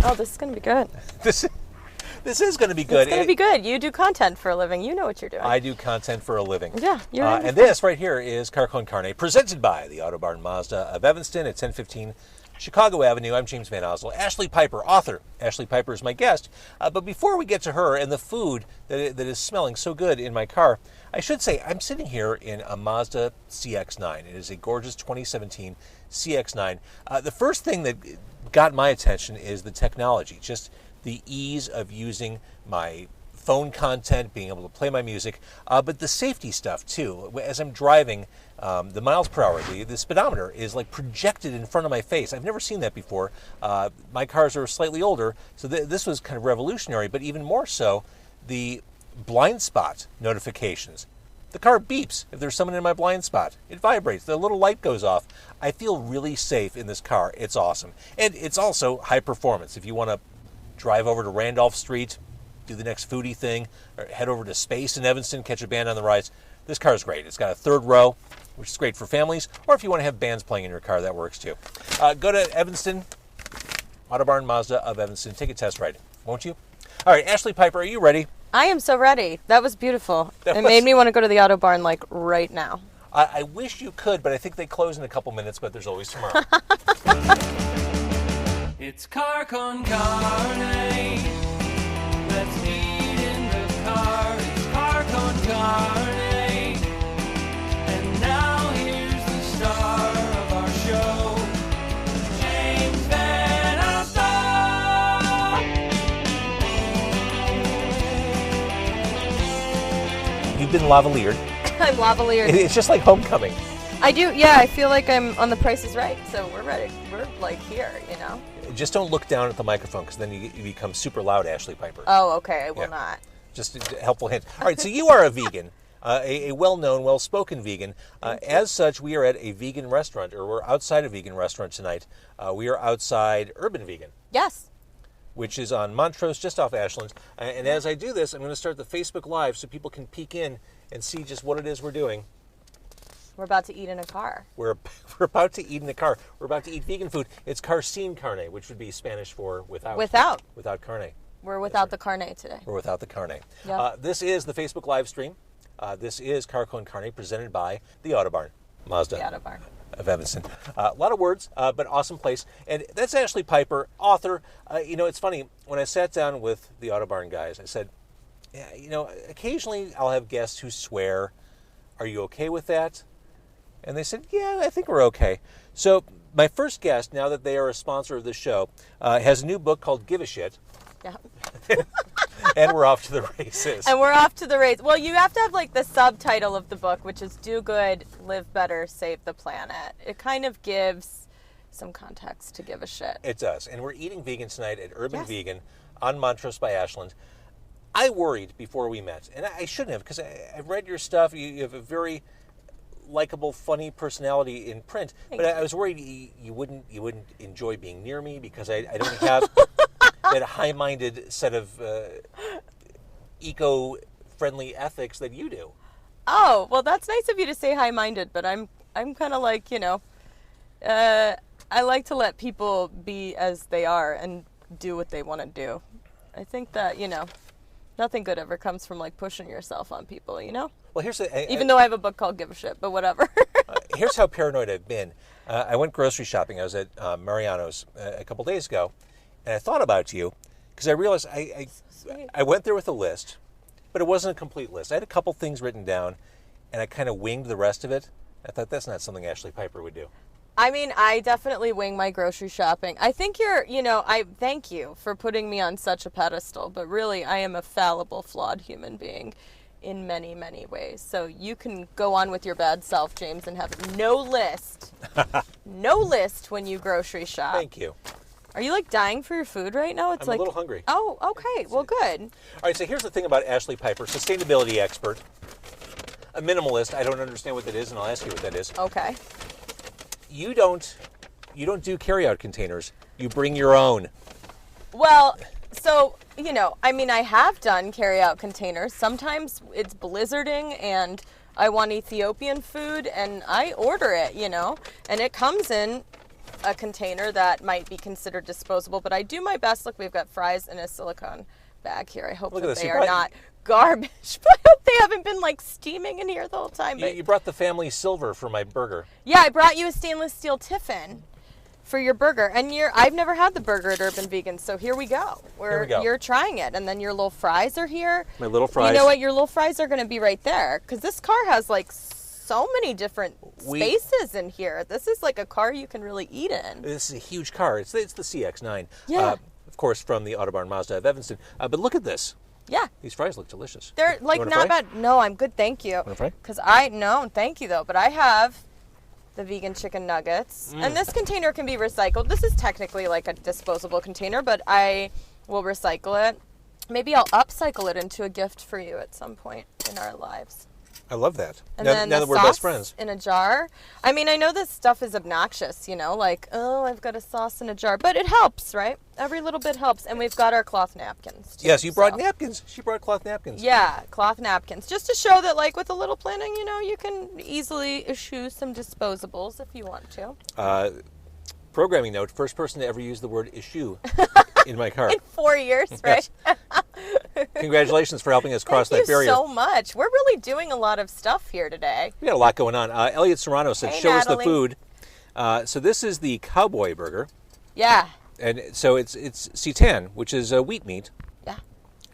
Oh, this is going to be good. This is going to be good. It's going to be good. You do content for a living. You know what you're doing. I do content for a living. Yeah, you're and this right here is Car Con Carne, presented by the Autobarn Mazda of Evanston at 1015 Chicago Avenue. I'm James Van Oslo. Ashlee Piper, author. Ashlee Piper is my guest. But before we get to her and the food that is smelling so good in my car, I should say I'm sitting here in a Mazda CX-9. It is a gorgeous 2017 CX-9. The first thing that got my attention is the technology, just the ease of using my phone content, being able to play my music, but the safety stuff too. As I'm driving, the miles per hour, the speedometer is like projected in front of my face. I've never seen that before. My cars are slightly older, so this was kind of revolutionary, but even more so, the blind spot notifications. The car beeps if there's someone in my blind spot. It vibrates. The little light goes off. I feel really safe in this car. It's awesome. And it's also high performance. If you want to drive over to Randolph Street, do the next foodie thing, or head over to Space in Evanston, catch a band on the rise, this car is great. It's got a third row, which is great for families, or if you want to have bands playing in your car, that works too. Go to Evanston, Autobarn Mazda of Evanston. Take a test ride, won't you? All right, Ashlee Piper, are you ready? I am so ready. That was beautiful. It made me want to go to the Autobarn like right now. I wish you could, but I think they close in a couple minutes, but there's always tomorrow. It's Car Con Carne. Let's eat in the car. It's Car Con Carne. And now here's the star of our show, James Van Oslo. You've been lavaliered. I'm lavaliered. It's just like homecoming. I do, yeah. I feel like I'm on The Price is Right, so we're ready. We're like here, you know. Just don't look down at the microphone, because then you become super loud, Ashlee Piper. Oh, okay. I will not. Just a helpful hint. All right, so you are a vegan, a well-known, well-spoken vegan. As such, we are at a vegan restaurant, or we're outside a vegan restaurant tonight. We are outside Urban Vegan. Yes. Which is on Montrose, just off Ashland. And as I do this, I'm going to start the Facebook Live so people can peek in and see just what it is we're doing. We're about to eat in a car. We're about to eat in a car. We're about to eat vegan food. It's car sin carne, which would be Spanish for without. Without carne. We're without the carne today. We're without the carne. Yep. This is the Facebook live stream. This is Car Con Carne, presented by the Autobarn Mazda of Evanston. A lot of words, but awesome place. And that's Ashlee Piper, author. It's funny, when I sat down with the Autobarn guys, I said, occasionally I'll have guests who swear. Are you okay with that? And they said, yeah, I think we're okay. So my first guest, now that they are a sponsor of this show, has a new book called Give a Shit. Yeah. And we're off to the races. And we're off to the race. Well, you have to have like the subtitle of the book, which is Do Good, Live Better, Save the Planet. It kind of gives some context to Give a Shit. It does. And we're eating vegan tonight at Urban Vegan on Montrose by Ashland. I worried before we met, and I shouldn't have, because I've read your stuff. You have a very likable, funny personality in print, but I was worried you wouldn't enjoy being near me, because I don't have that high-minded set of eco-friendly ethics that you do. Oh, well, that's nice of you to say high-minded, but I'm kind of like, I like to let people be as they are and do what they want to do. I think that, nothing good ever comes from like pushing yourself on people, Well, here's even though I have a book called Give a Shit, but whatever. Here's how paranoid I've been. I went grocery shopping. I was at Mariano's a couple days ago, and I thought about you because I realized I went there with a list, but it wasn't a complete list. I had a couple things written down, and I kind of winged the rest of it. I thought that's not something Ashlee Piper would do. I mean, I definitely wing my grocery shopping. I think I thank you for putting me on such a pedestal, but really I am a fallible, flawed human being in many, many ways. So you can go on with your bad self, James, and have no list. No list when you grocery shop. Thank you. Are you like dying for your food right now? I'm a little hungry. Oh, okay. Well, good. All right, so here's the thing about Ashlee Piper, sustainability expert, a minimalist. I don't understand what that is, and I'll ask you what that is. Okay. You don't do carryout containers. You bring your own. Well, so, I have done carryout containers. Sometimes it's blizzarding and I want Ethiopian food and I order it, and it comes in a container that might be considered disposable, but I do my best. Look, we've got fries in a silicone bag here. I hope Look at that this. they You are brought- not garbage, but I hope they haven't been like steaming in here the whole time. But You brought the family silver for my burger. yeah, I brought you a stainless steel tiffin for your burger, and I've never had the burger at Urban Vegan, so here we go. Here we go. You're trying it, and then your little fries are here. My little fries. You know what? Your little fries are going to be right there, because this car has like so many different spaces in here. This is like a car you can really eat in. This is a huge car. It's the CX-9. Yeah. Of course, from the Autobarn Mazda of Evanston. But look at this. Yeah. These fries look delicious. They're like You want a not fry? bad. No, I'm good, thank you. Want a fry? Because no, thank you though. But I have the vegan chicken nuggets, and this container can be recycled. This is technically like a disposable container, but I will recycle it. Maybe I'll upcycle it into a gift for you at some point in our lives. I love that. And now then that the we're sauce best friends. in a jar. I mean, I know this stuff is obnoxious, like, oh, I've got a sauce in a jar, but it helps, right? Every little bit helps, and we've got our cloth napkins. Too, Yes, you brought so. napkins. She brought cloth napkins. Yeah, cloth napkins, just to show that, like, with a little planning, you can easily eschew some disposables if you want to. Programming note, first person to ever use the word eschew in my car. In 4 years, right? Congratulations for helping us cross Thank that you barrier. so much. We're really doing a lot of stuff here today. We got a lot going on. Elliot Serrano said, Hey, show us the Natalie. food. So this is the cowboy burger. Yeah. And so it's seitan, which is wheat meat. Yeah.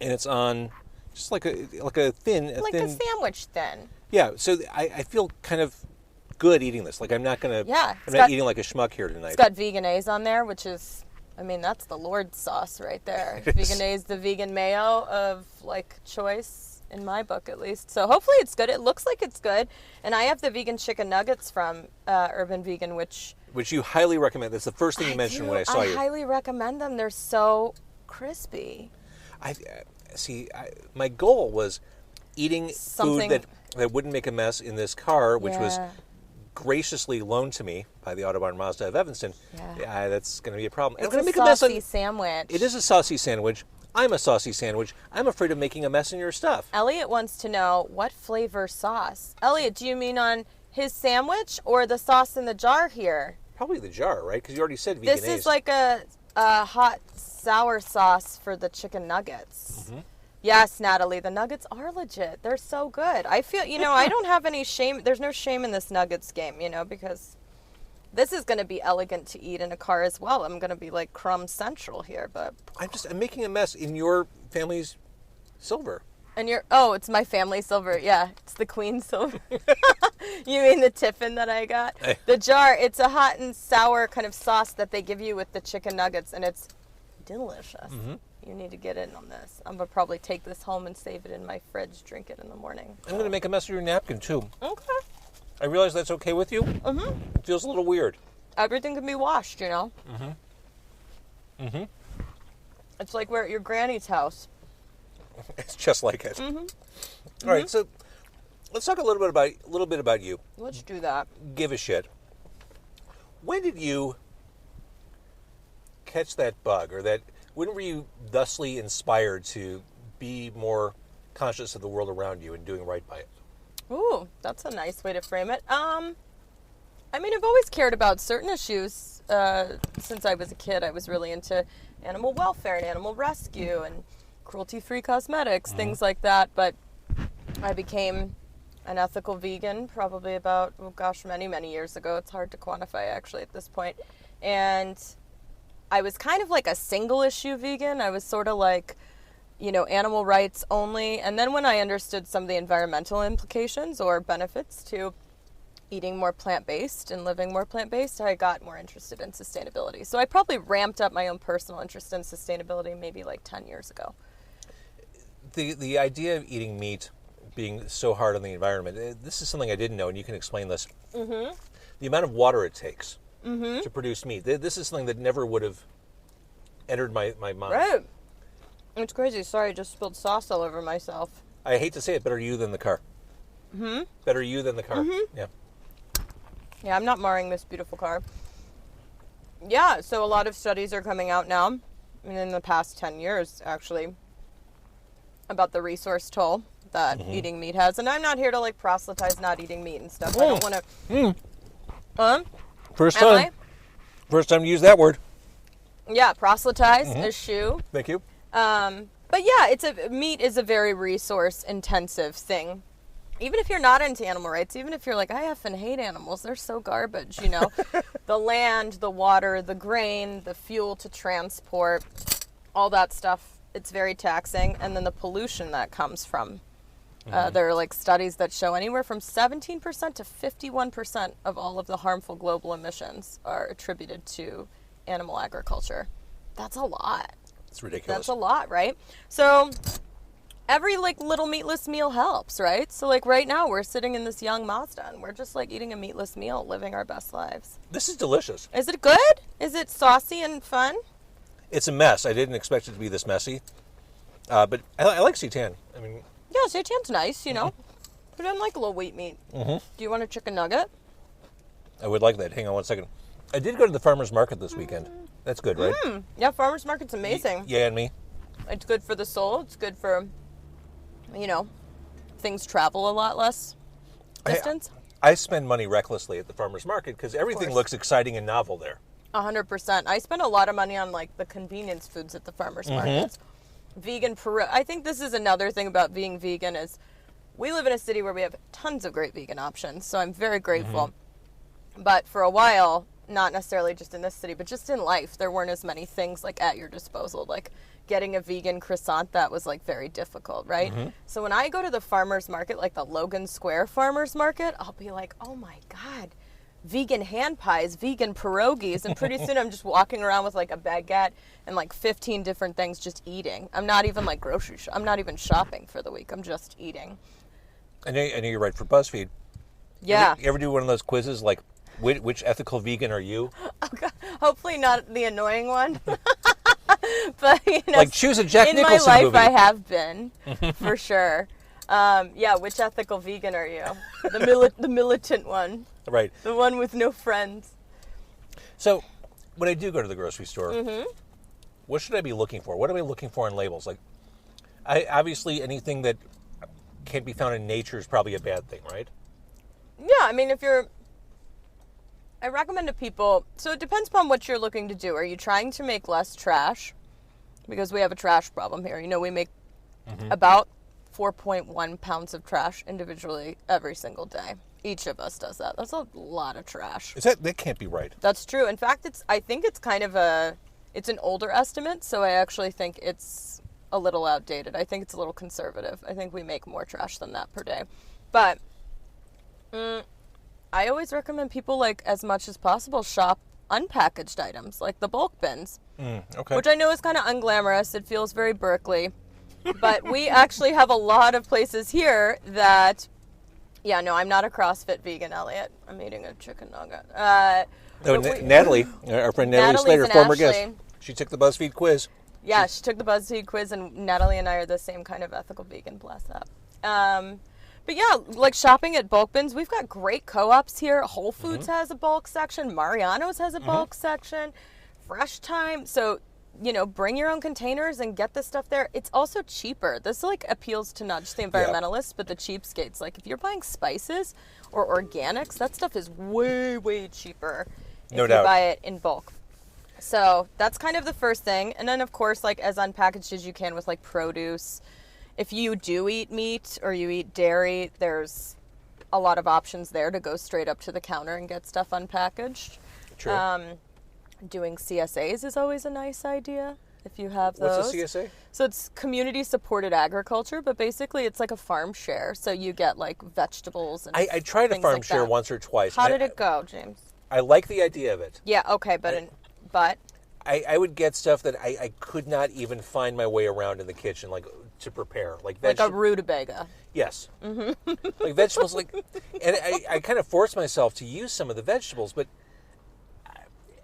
And it's on just like a thin... Like a sandwich then. Yeah, so I feel kind of good eating this. Like I'm not going to... Yeah, I'm not eating like a schmuck here tonight. It's got Vegenaise on there, which is, that's the Lord's sauce right there. Vegenaise, the vegan mayo of, choice, in my book at least. So hopefully it's good. It looks like it's good. And I have the vegan chicken nuggets from Urban Vegan, which you highly recommend. That's the first thing you mentioned when I saw you. I highly recommend them. They're so crispy. My goal was eating Something- food that wouldn't make a mess in this car, which was Yeah. graciously loaned to me by the Autobarn Mazda of Evanston. Yeah. That's going to be a problem. It's I'm going to a make a mess saucy on. sandwich. It is a saucy sandwich. I'm a saucy sandwich. I'm afraid of making a mess in your stuff. Elliot wants to know what flavor sauce. Elliot, do you mean on his sandwich or the sauce in the jar here? Probably the jar, right? Because you already said Vegenaise. This is like a hot sour sauce for the chicken nuggets. Mm-hmm. Yes, Natalie, the nuggets are legit. They're so good. I feel, I don't have any shame. There's no shame in this nuggets game, because this is going to be elegant to eat in a car as well. I'm going to be like crumb central here, but. I'm making a mess in your family's silver. And it's my family silver. Yeah, it's the queen silver. You mean the tiffin that I got? The jar, it's a hot and sour kind of sauce that they give you with the chicken nuggets, and it's delicious. Mm-hmm. You need to get in on this. I'm going to probably take this home and save it in my fridge, drink it in the morning. I'm going to make a mess of your napkin, too. Okay. I realize that's okay with you. Mm-hmm. It feels a little weird. Everything can be washed, Mm-hmm. Mm-hmm. It's like we're at your granny's house. It's just like it. Mm-hmm. All right, so let's talk a little bit about you. Let's do that. Give a shit. When did you catch that bug, or when were you thusly inspired to be more conscious of the world around you and doing right by it? Ooh, that's a nice way to frame it. I've always cared about certain issues. Since I was a kid, I was really into animal welfare and animal rescue and cruelty-free cosmetics, things like that. But I became an ethical vegan probably about, many, many years ago. It's hard to quantify, actually, at this point. And I was kind of like a single-issue vegan. I was sort of like, animal rights only. And then when I understood some of the environmental implications or benefits to eating more plant-based and living more plant-based, I got more interested in sustainability. So I probably ramped up my own personal interest in sustainability maybe like 10 years ago. The idea of eating meat being so hard on the environment, this is something I didn't know, and you can explain this. Mm-hmm. The amount of water it takes to produce meat. This is something that never would have entered my mind. Right. It's crazy. Sorry, I just spilled sauce all over myself. I hate to say it, better you than the car. Mm-hmm. Better you than the car. Mm-hmm. Yeah. Yeah, I'm not marring this beautiful car. Yeah, so a lot of studies are coming out now, and in the past 10 years, actually, about the resource toll that eating meat has. And I'm not here to, proselytize not eating meat and stuff. I don't want to... First Am time. First time to use that word. Yeah, proselytize, eschew. Thank you. But yeah, meat is a very resource-intensive thing. Even if you're not into animal rights, even if you're like, I effing hate animals, they're so garbage, you know. The land, the water, the grain, the fuel to transport, all that stuff, it's very taxing. And then the pollution that comes from. There are like studies that show anywhere from 17% to 51% of all of the harmful global emissions are attributed to animal agriculture. That's a lot. It's ridiculous. That's a lot, right? So every like little meatless meal helps, right? So like right now we're sitting in this young Mazda and we're just like eating a meatless meal, living our best lives. This is delicious. Is it good? Is it saucy and fun? It's a mess. I didn't expect it to be this messy. But I like seitan. I mean, yeah, seitan's nice, you know. Put in like a little wheat meat. Do you want a chicken nugget? I would like that. Hang on one second. I did go to the farmer's market this weekend. That's good, right? Yeah, farmer's market's amazing. Yeah, and me. It's good for the soul. It's good for, you know, things travel a lot less distance. I spend money recklessly at the farmer's market because everything looks exciting and novel there. 100%. I spend a lot of money on like the convenience foods at the farmer's markets. Vegan Peru. I think this is another thing about being vegan is we live in a city where we have tons of great vegan options. So I'm very grateful. But for a while, not necessarily just in this city, but just in life, there weren't as many things like at your disposal. Like getting a vegan croissant, that was like very difficult, right? So when I go to the farmer's market, like the Logan Square farmer's market, I'll be like, oh my God, vegan hand pies, vegan pierogies. And pretty soon I'm just walking around with like a baguette and like 15 different things just eating. I'm not even like I'm not even shopping for the week. I'm just eating. I know you're right for BuzzFeed. Yeah. You ever do one of those quizzes like, which ethical vegan are you? Okay. Hopefully not the annoying one. But, you know, like choose a Jack Nicholson in my life movie. I have been, for sure. Yeah, which ethical vegan are you? The militant one. Right. The one with no friends. So, when I do go to the grocery store, what should I be looking for? What am I looking for on labels? Like, obviously anything that can't be found in nature is probably a bad thing, right? Yeah, I mean, I recommend to people, so it depends upon what you're looking to do. Are you trying to make less trash? Because we have a trash problem here. You know, we make about 4.1 pounds of trash individually every single day. Each of us does that. That's a lot of trash. That can't be right. That's true. In fact, I think it's kind of it's an older estimate, so I actually think it's a little outdated. I think it's a little conservative. I think we make more trash than that per day. But I always recommend people, like, as much as possible, shop unpackaged items, like the bulk bins. Okay. Which I know is kind of unglamorous. It feels very Berkeley. But we actually have a lot of places here that... Yeah, no, I'm not a CrossFit vegan, Elliot. I'm eating a chicken nugget. Natalie, our friend Natalie Slater, former guest, she took the BuzzFeed quiz. Yeah, she took the BuzzFeed quiz, and Natalie and I are the same kind of ethical vegan, bless that. But yeah, like shopping at bulk bins, we've got great co-ops here. Whole Foods has a bulk section. Mariano's has a bulk section. Fresh Time. So, you know, bring your own containers and get this stuff there. It's also cheaper. This like appeals to not just the environmentalists, but the cheapskates. Like if you're buying spices or organics, that stuff is way, way cheaper if you buy it in bulk. So that's kind of the first thing. And then of course, like as unpackaged as you can with like produce. If you do eat meat or you eat dairy, there's a lot of options there to go straight up to the counter and get stuff unpackaged. True. Doing CSAs is always a nice idea if you have those. What's a CSA? So it's community supported agriculture, but basically it's like a farm share. So you get like vegetables and I tried a farm like share that. once or twice. How did it go, James? I like the idea of it. Yeah, okay, but I would get stuff that I could not even find my way around in the kitchen, like to prepare, like a rutabaga. Yes, like vegetables, like, and I kind of forced myself to use some of the vegetables, but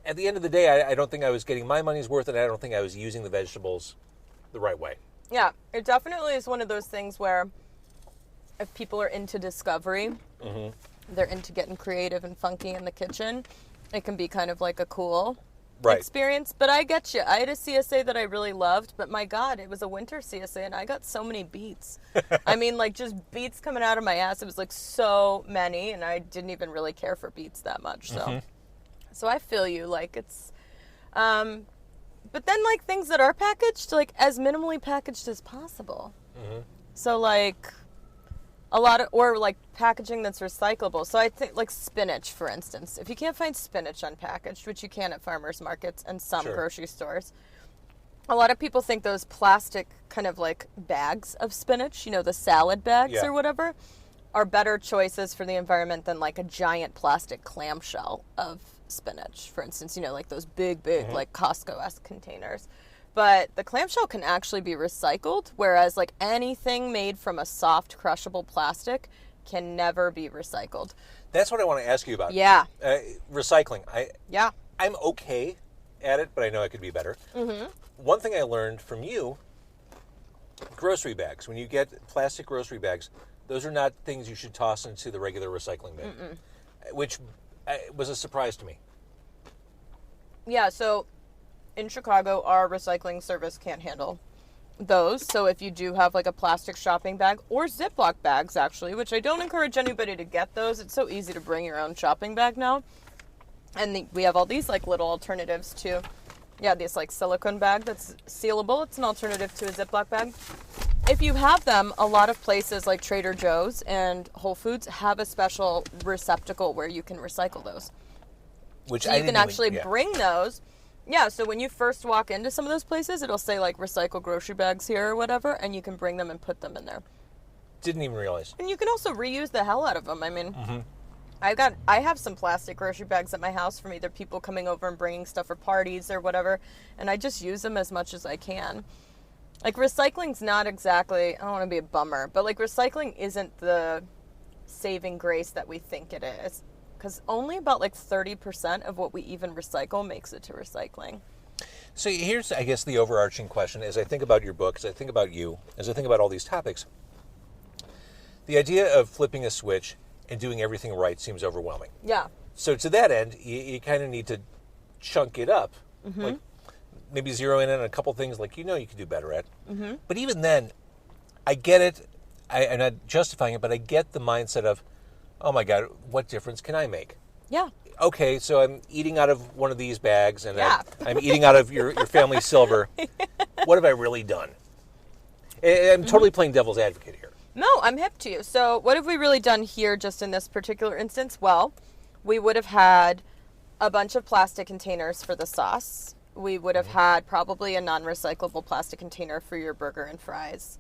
at the end of the day, I don't think I was getting my money's worth, and I don't think I was using the vegetables the right way. Yeah, it definitely is one of those things where if people are into discovery, they're into getting creative and funky in the kitchen, it can be kind of like a cool experience. But I get you. I had a CSA that I really loved, but my God, it was a winter CSA, and I got so many beets. I mean, like, just beets coming out of my ass. It was, like, so many, and I didn't even really care for beets that much, so... So I feel you, like it's, but then like things that are packaged, like as minimally packaged as possible. Mm-hmm. So like a lot of, or like packaging that's recyclable. So I think like spinach, for instance, if you can't find spinach unpackaged, which you can at farmers markets and some Sure. grocery stores, a lot of people think those plastic kind of like bags of spinach, you know, the salad bags Yeah. or whatever, are better choices for the environment than like a giant plastic clamshell of spinach, for instance, you know, like those big, like Costco-esque containers. But the clamshell can actually be recycled, whereas like anything made from a soft, crushable plastic can never be recycled. That's what I want to ask you about. Yeah. Recycling. Yeah. I'm okay at it, but I know I could be better. Mm-hmm. One thing I learned from you, grocery bags. When you get plastic grocery bags, those are not things you should toss into the regular recycling bin, which was a surprise to me. Yeah, so in Chicago, our recycling service can't handle those. So if you do have like a plastic shopping bag or Ziploc bags, actually, which I don't encourage anybody to get those. It's so easy to bring your own shopping bag now. And we have all these like little alternatives too. Yeah, this like silicone bag that's sealable. It's an alternative to a Ziploc bag. If you have them, a lot of places like Trader Joe's and Whole Foods have a special receptacle where you can recycle those. Which So you can actually bring those. Yeah, so when you first walk into some of those places, it'll say like recycle grocery bags here or whatever, and you can bring them and put them in there. Didn't even realize. And you can also reuse the hell out of them. I mean, I have some plastic grocery bags at my house from either people coming over and bringing stuff for parties or whatever, and I just use them as much as I can. Like, recycling's not exactly, I don't want to be a bummer, but like recycling isn't the saving grace that we think it is. Because only about like 30% of what we even recycle makes it to recycling. So here's, I guess, the overarching question as I think about your book, as I think about you, as I think about all these topics. The idea of flipping a switch and doing everything right seems overwhelming. Yeah. So to that end, you kind of need to chunk it up. Like maybe zero in on a couple things like you could do better at. But even then, I get it. I'm not justifying it, but I get the mindset of, oh my God, what difference can I make? Yeah. Okay, so I'm eating out of one of these bags, and Yeah. I'm eating out of your family's silver. What have I really done? I'm totally playing devil's advocate here. No, I'm hip to you. So what have we really done here just in this particular instance? Well, we would have had a bunch of plastic containers for the sauce. We would have had probably a non-recyclable plastic container for your burger and fries.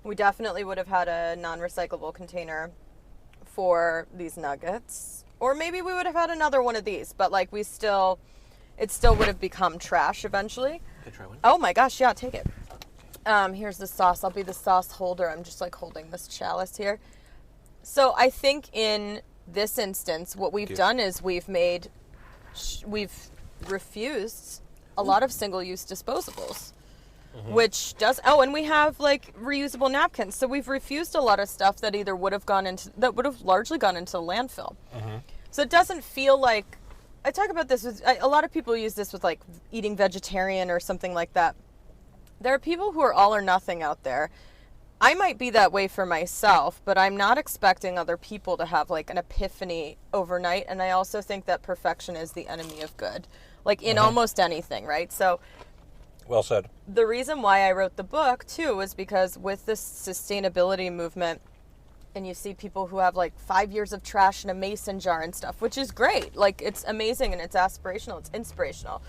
We definitely would have had a non-recyclable container for these nuggets. Or maybe we would have had another one of these, but like it still would have become trash eventually. Can I try one? Oh my gosh, yeah, take it. Here's the sauce. I'll be the sauce holder. I'm just like holding this chalice here. So I think in this instance, what we've done is we've refused a lot of single-use disposables, which does. Oh, and we have like reusable napkins. So we've refused a lot of stuff that either would have largely gone into the landfill. So it doesn't feel like. I talk about this with a lot of people use this with like eating vegetarian or something like that. There are people who are all or nothing out there. I might be that way for myself, but I'm not expecting other people to have like an epiphany overnight. And I also think that perfection is the enemy of good, like in almost anything, right? So Well said. the reason why I wrote the book too was because with this sustainability movement, and you see people who have like 5 years of trash in a mason jar and stuff, which is great. Like it's amazing and it's aspirational, it's inspirational.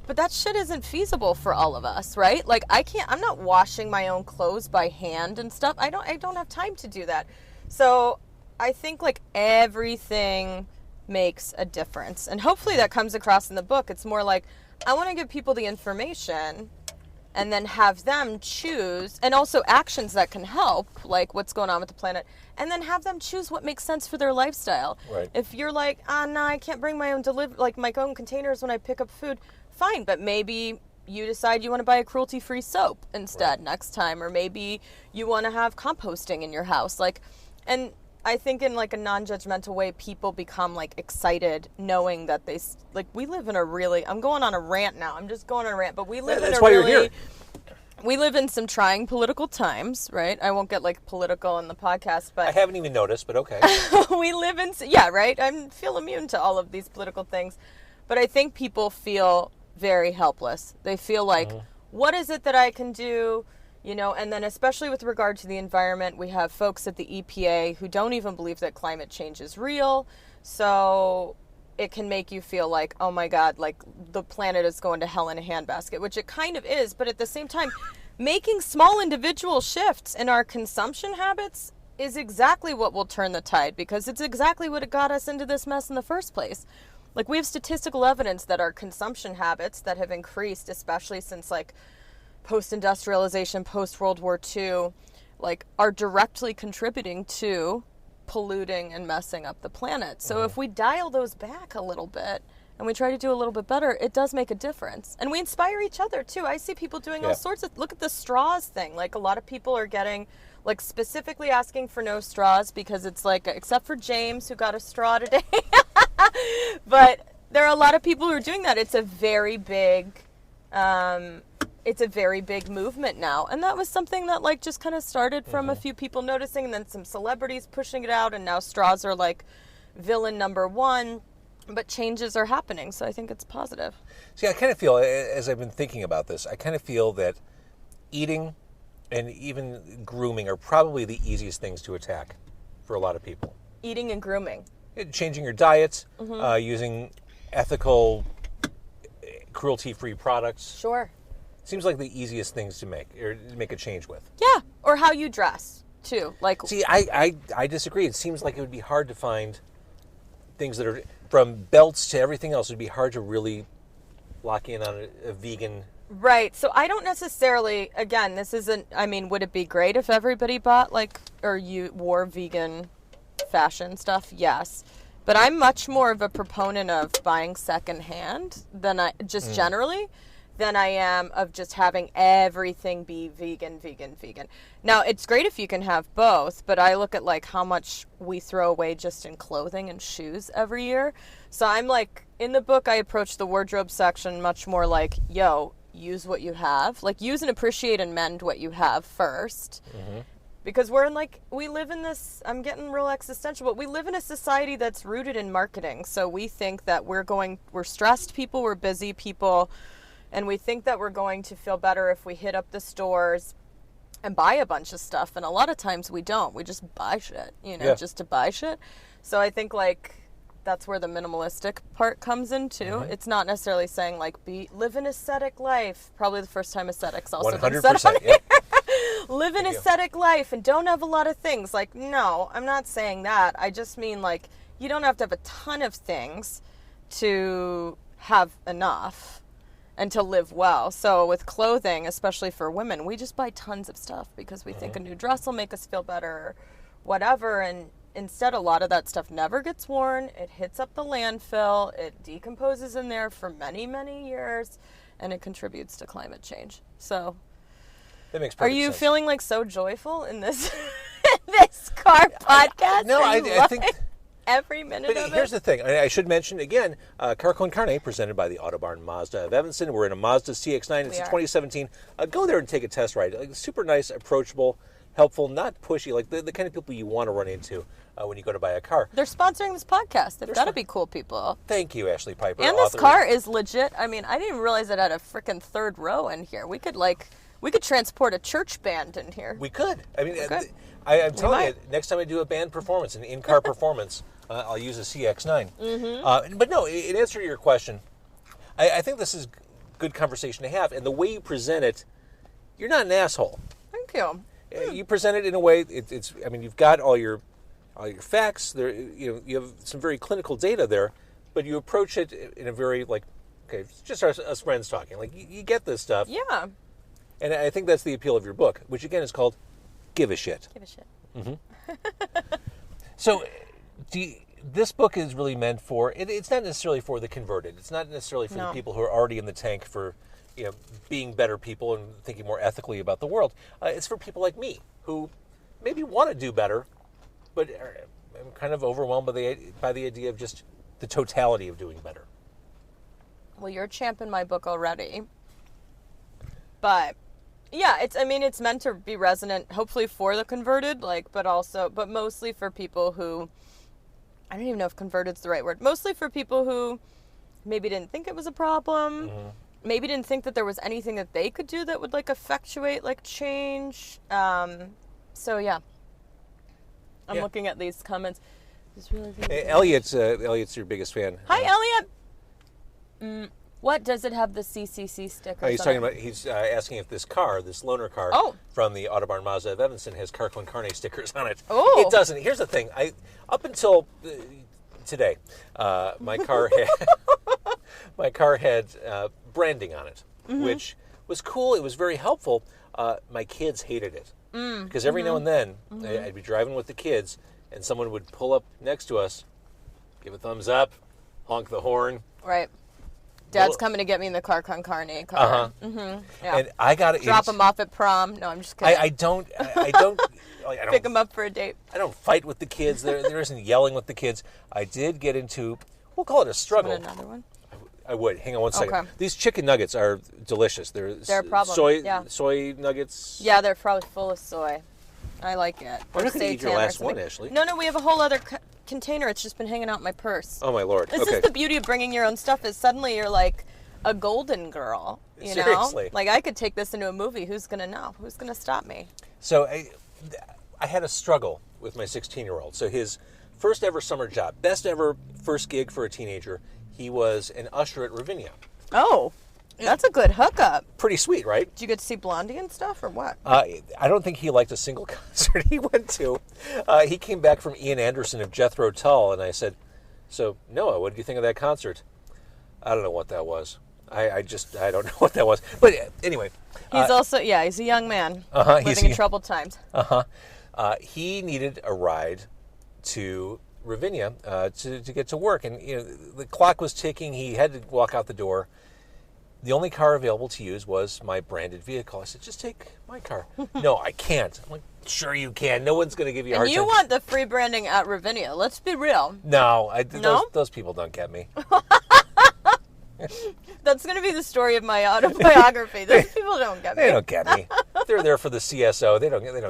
But that shit isn't feasible for all of us, right? Like I'm not washing my own clothes by hand and stuff. I don't have time to do that. So I think like everything makes a difference. And hopefully that comes across in the book. It's more like I want to give people the information and then have them choose, and also actions that can help, like what's going on with the planet, and then have them choose what makes sense for their lifestyle. Right. If you're like, no, I can't bring my own my own containers when I pick up food, fine, but maybe you decide you want to buy a cruelty-free soap instead next time, or maybe you want to have composting in your house. And I think in like a non-judgmental way, people become like excited knowing that we live in I'm going on a rant now. I'm just going on a rant, but we live That's why you're here. We live in some trying political times, right? I won't get like political in the podcast, but I haven't even noticed, but okay. we live in, yeah, right? I feel immune to all of these political things. But I think people feel very helpless. They feel like, what is it that I can do? You know, and then especially with regard to the environment, we have folks at the EPA who don't even believe that climate change is real. So it can make you feel like, oh my God, like the planet is going to hell in a handbasket, which it kind of is. But at the same time, making small individual shifts in our consumption habits is exactly what will turn the tide, because it's exactly what got us into this mess in the first place. Like, we have statistical evidence that our consumption habits that have increased, especially since like post-industrialization, post-World War II, like are directly contributing to polluting and messing up the planet. So if we dial those back a little bit and we try to do a little bit better, it does make a difference. And we inspire each other too. I see people doing all sorts of, look at the straws thing. Like, a lot of people are getting, like, specifically asking for no straws because it's like, except for James who got a straw today. But there are a lot of people who are doing that. It's a very big movement now. And that was something that like just kind of started from a few people noticing, and then some celebrities pushing it out, and now straws are like villain number one. But changes are happening, so I think it's positive. See, I kind of feel, as I've been thinking about this, I kind of feel that eating and even grooming are probably the easiest things to attack for a lot of people. Eating and grooming. Changing your diets, using ethical, cruelty-free products. Sure. Seems like the easiest things to make, or to make a change with. Yeah, or how you dress, too. Like, see, I disagree. It seems like it would be hard to find things that are, from belts to everything else, it would be hard to really lock in on a vegan. Right. So I don't necessarily, again, this isn't, I mean, would it be great if everybody bought, like, or you wore vegan fashion stuff? Yes. But I'm much more of a proponent of buying secondhand than I, just generally, than I am of just having everything be vegan. Now, it's great if you can have both, but I look at like how much we throw away just in clothing and shoes every year. So I'm like, in the book, I approach the wardrobe section much more like, yo, use what you have. Like, use and appreciate and mend what you have first. Because we're in like, we live in this, I'm getting real existential, but we live in a society that's rooted in marketing. So we think that we're stressed people, we're busy people, and we think that we're going to feel better if we hit up the stores and buy a bunch of stuff. And a lot of times we don't. We just buy shit, just to buy shit. So I think like that's where the minimalistic part comes in too. It's not necessarily saying like live an ascetic life. Probably the first time ascetic's also been said on here. Live an ascetic life and don't have a lot of things. Like, no, I'm not saying that. I just mean like you don't have to have a ton of things to have enough and to live well. So with clothing, especially for women, we just buy tons of stuff because we think a new dress will make us feel better or whatever. And instead, a lot of that stuff never gets worn. It hits up the landfill. It decomposes in there for many, many years, and it contributes to climate change. So that makes perfect are you sense. feeling like so joyful in this this car podcast? No, I think every minute of it. Here's the thing. I should mention again, Car Con Carne, presented by the Autobarn Mazda of Evanston. We're in a Mazda CX-9. It's a 2017. Go there and take a test ride. Like, super nice, approachable, helpful, not pushy. Like the kind of people you want to run into when you go to buy a car. They're sponsoring this podcast. They've got to be cool people. Thank you, Ashlee Piper. And this car is legit. I mean, I didn't even realize it had a freaking third row in here. We could transport a church band in here. We could. I mean, I'm telling you, next time I do a band performance, an in-car performance, I'll use a CX-9. But no, in answer to your question, I think this is good conversation to have. And the way you present it, you're not an asshole. Thank you. You present it in a way. I mean, you've got all your facts. There, you have some very clinical data there, but you approach it in a very like, okay, it's just us friends talking. Like you get this stuff. Yeah. And I think that's the appeal of your book, which again is called "Give a Shit." Give a shit. So, this book is really meant for. It's not necessarily for the converted. It's not necessarily for the people who are already in the tank for, being better people and thinking more ethically about the world. It's for people like me who maybe want to do better, but I'm kind of overwhelmed by the idea of just the totality of doing better. Well, you're a champ in my book already, but yeah, it's meant to be resonant, hopefully for the converted, but mostly for people who, I don't even know if converted's the right word, mostly for people who maybe didn't think it was a problem. Mm-hmm. Maybe didn't think that there was anything that they could do that would like effectuate like change. So yeah, I'm looking at these comments. Just realizing Hey, Elliot's your biggest fan. Hi, Elliot. What does it have the CCC sticker? Oh, he's asking if this car, this loaner car from the Autobarn Mazda of Evanston, has Car Con Carne stickers on it. Oh. It doesn't. Here's the thing. Up until today, my car had branding on it, which was cool. It was very helpful. My kids hated it because every now and then I'd be driving with the kids, and someone would pull up next to us, give a thumbs up, honk the horn. Right. Dad's coming to get me in the Car Con Carne car. Yeah. And I got to drop him off at prom. No, I'm just kidding. I don't Pick him up for a date. I don't fight with the kids. There isn't yelling with the kids. I did get into, we'll call it a struggle. Want another one? I would. Hang on one second. Okay. These chicken nuggets are delicious. They're a problem. Soy nuggets. Yeah, they're probably full of soy. I like it. I'm not going to eat your last one, Ashley. No, we have a whole other container. It's just been hanging out in my purse. Oh, my Lord. This is the beauty of bringing your own stuff is suddenly you're like a golden girl, you know? Seriously. Like, I could take this into a movie. Who's going to know? Who's going to stop me? So I had a struggle with my 16-year-old. So his first ever summer job, best ever first gig for a teenager, he was an usher at Ravinia. Oh, that's a good hookup. Pretty sweet, right? Did you get to see Blondie and stuff, or what? I don't think he liked a single concert he went to. He came back from Ian Anderson of Jethro Tull, and I said, so, Noah, what did you think of that concert? I don't know what that was. I don't know what that was. But anyway. He's he's a young man living in troubled times. He needed a ride to Ravinia to get to work. And the clock was ticking. He had to walk out the door. The only car available to use was my branded vehicle. I said, just take my car. No, I can't. I'm like, sure you can. No one's going to give you a hard time. And you want the free branding at Ravinia. Let's be real. No, those people don't get me. That's going to be the story of my autobiography. Those people don't get me. They don't get me. They're there for the CSO. They don't get me.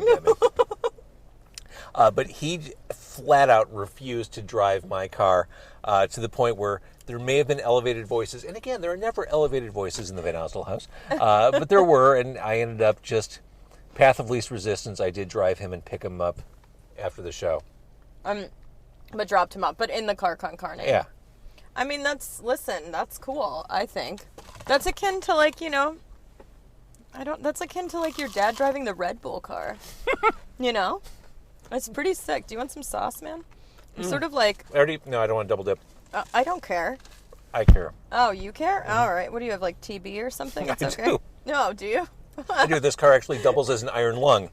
But he flat out refused to drive my car to the point where there may have been elevated voices. And again, there are never elevated voices in the Van Osdell house. But there were, and I ended up just path of least resistance. I did drive him and pick him up after the show. But dropped him up. But in the Car Con Carne. Yeah. I mean, that's cool, I think. That's akin to, like, that's akin to, like, your dad driving the Red Bull car. It's pretty sick. Do you want some sauce, man? It's sort of like... No, I don't want to double dip. I don't care. I care. Oh, you care? All right. What do you have, like TB or something? It's okay. Do. No, do you? I do. This car actually doubles as an iron lung.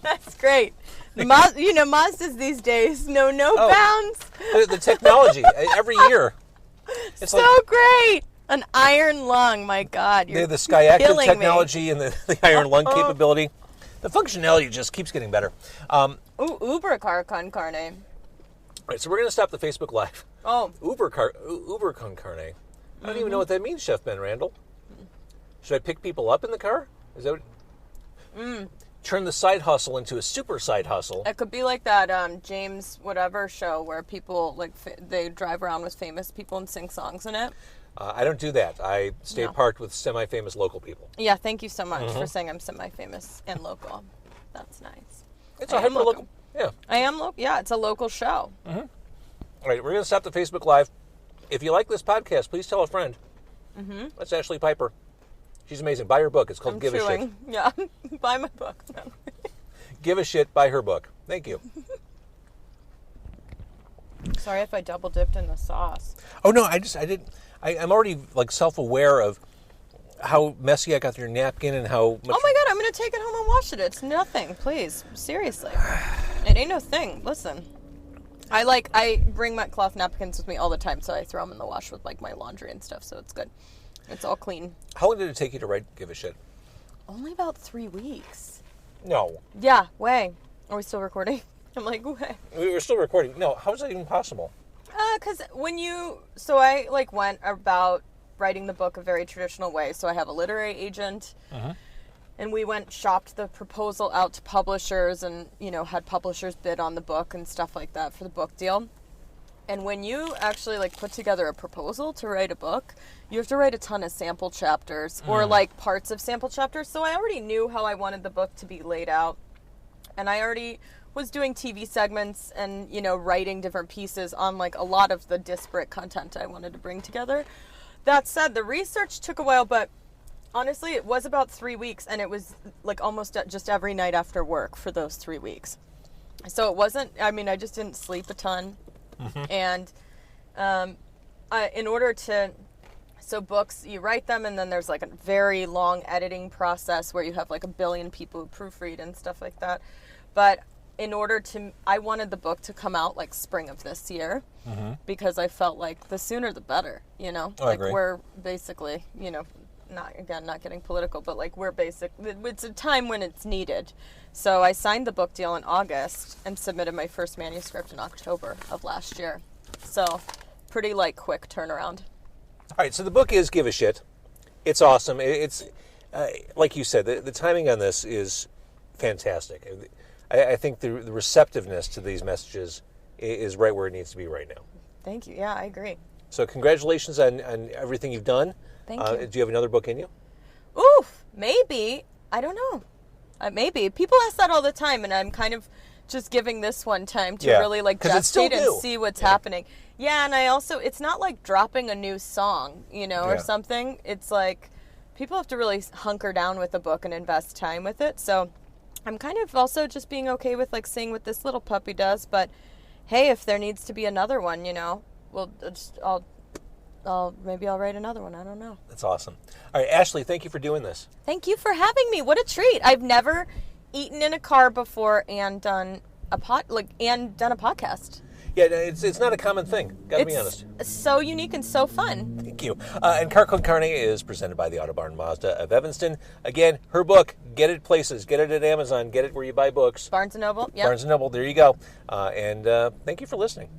That's great. Mazdas these days know no bounds. The technology, every year. It's so great. An iron lung, my God. You're the Skyactiv technology me. And the iron lung capability. The functionality just keeps getting better. Uber Car Con Carne. All right, so we're going to stop the Facebook Live. Oh. Uber Con Carne. I don't even know what that means, Chef Ben Randall. Should I pick people up in the car? Is that what... Turn the side hustle into a super side hustle. It could be like that James whatever show where people, like, they drive around with famous people and sing songs in it. I don't do that. I stay parked with semi-famous local people. Yeah, thank you so much for saying I'm semi-famous and local. That's nice. It's a hyper-local. Yeah. I am local. Yeah, it's a local show. All right, we're going to stop the Facebook Live. If you like this podcast, please tell a friend. That's Ashlee Piper. She's amazing. Buy her book. It's called Give a Shit. Yeah, buy my book. Give a Shit. Buy her book. Thank you. Sorry if I double dipped in the sauce. Oh no, I didn't. I'm already like self-aware of how messy I got your napkin and how much. Oh my God, I'm gonna take it home and wash it. It's nothing. Please, seriously, it ain't no thing. Listen, I bring my cloth napkins with me all the time, so I throw them in the wash with like my laundry and stuff. So it's good. It's all clean. How long did it take you to write Give a Shit? Only about 3 weeks. No. Yeah, way. Are we still recording? I'm like, way. We were still recording. No, how is that even possible? Because so I like went about writing the book a very traditional way. So I have a literary agent, and we shopped the proposal out to publishers and, had publishers bid on the book and stuff like that for the book deal. And when you actually like put together a proposal to write a book, you have to write a ton of sample chapters or like parts of sample chapters. So I already knew how I wanted the book to be laid out. And I already was doing TV segments and, you know, writing different pieces on like a lot of the disparate content I wanted to bring together. That said, the research took a while, but honestly, it was about 3 weeks, and it was like almost just every night after work for those 3 weeks. So it wasn't, I mean, I just didn't sleep a ton. And in order to, so books, you write them, and then there's like a very long editing process where you have like a billion people who proofread and stuff like that. But in order to, I wanted the book to come out like spring of this year because I felt like the sooner the better, you know? I like agree. we're basically, you know, not getting political, but like it's a time when it's needed. So I signed the book deal in August and submitted my first manuscript in October of last year. So pretty like quick turnaround. All right, so the book is Give a Shit. It's awesome. It's like you said, the timing on this is fantastic. I think the receptiveness to these messages is right where it needs to be right now. Thank you. Yeah, I agree. So congratulations on everything you've done. Thank you. Do you have another book in you? Oof, maybe. I don't know. Maybe. People ask that all the time, and I'm kind of just giving this one time to really like 'cause it's still gestate and new. see what's happening. Yeah, and I also, it's not like dropping a new song, you know, or Yeah. something. It's like people have to really hunker down with a book and invest time with it. So I'm kind of also just being okay with like seeing what this little puppy does. But hey, if there needs to be another one, you know, maybe I'll write another one. I don't know. That's awesome. All right, Ashlee, thank you for doing this. Thank you for having me. What a treat. I've never eaten in a car before and done a podcast. Yeah, it's not a common thing. Got to be honest. It's so unique and so fun. Thank you. And Car Con Carne is presented by the Autobarn Mazda of Evanston. Again, her book, get it places. Get it at Amazon. Get it where you buy books. Barnes & Noble. Yep. Barnes & Noble, there you go. And thank you for listening.